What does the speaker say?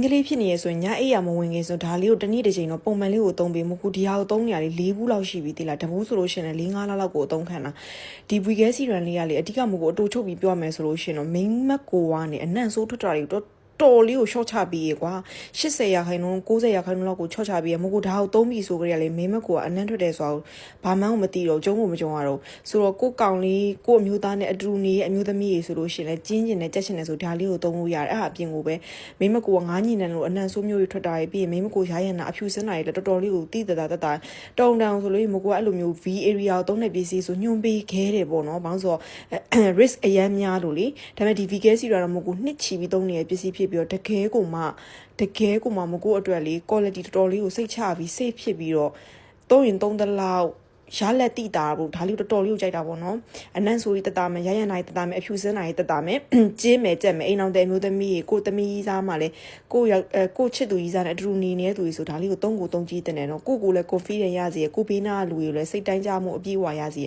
ကလေးဖြစ်နေရဆိုရင်ညအိပ်ရမဝင်ခင်ဆိုဒါလေးကိုတစ်နေ့တစ်ချိန်တော့ပုံမှန်လေးကိုသုံးပေးမကူဒီဟာကိုသုံးနေရလေ၄ဘူးလောက်ရှိပြီတိလားတဘူးဆိုလို့ရှင်လေ၄-၅လလောက်ကိုအသုံးခံတာဒီ Weekend Serum လေးကလေအဓိကမကိုအတူချုပ်ပြီးပြောမယ်ဆိုလို့ရှင်တော့မိန်းမကိုကနေအနံ့ဆိုးထွက်တာတွေတော်လေးကို short ချပြီးရေကွာ80ရာခိုင်နှုန်း90ရာခိုင်နှုန်းလောက်ကို short ချပြီးရမကိုဒါကိုသုံးပြီးဆိုကြရလေမိန်းမကိုကအနံ့ထွက်တယ်ဆိုတော့ဘာမှမသိတော့ကျုံးကိုမကြုံရတော့ဆိုတော့ကိုကောင်လေးကိုအမျိုးသားနဲ့အတူနေအမျိုးသမီးရေဆိုလို့ရှင်လဲကျင်းကျင်နဲ့ကြက်ချင်တယ်ဆိုဒါလေးကိုသုံးလို့ရတယ်အဲ့အပြင်ကိုပဲမိန်းမကိုကငားညင်တယ်လို့အနံ့ဆိုးမျိုးတွေထွက်တာပြီးရင်မိန်းမကိုရရနာအဖြူစင်းတာတွေတော်တော်လေးကိုတိတတာတတာတုံတောင်ဆိုလို့မကိုကအဲ့လိုမျိုး V area ကိုသုံးတဲ့ပစ္စည်းဆိုညွန်ပေးခဲတယ်ပေါ့နော်ဘာလို့ဆိုတော့ risk အရန်များလို့လေဒါပေမဲ့ဒီ Weekend Serum တော့မကိုနှစ်ချီပြီးသုံးနေတဲ့ပစ္စည်းဖြစ်ပြီးတော့တကယ်ကိုမှမကိုအတွက်လေ quality တော်တော်လေးကိုစိတ်ချပြီး safe ဖြစ်ပြီးတော့သုံးရင်သုံးသလောက်ရလက်တိတာဘူးဒါလေးတော်တော်လေးကိုကြိုက်တာပေါ့နော်အနံ့ဆိုရီတတာမယ်ရရနိုင်တတာမယ်အဖြူစင်းနိုင်တတာမယ်ကျင်းမယ်ကြက်မယ်အိမ်အောင်တဲ့မျိုးသမီးကိုသမီးကြီးစားမှလည်းကိုချစ်သူကြီးစားနဲ့အတူနေနေတဲ့သူကြီးဆိုဒါလေးကိုသုံးကြည့်တဲ့နော်ကိုလည်း confidence ရစီကိုဘေးနာလူတွေလည်းစိတ်တိုင်းကြမှုအပြည့်အဝရစီ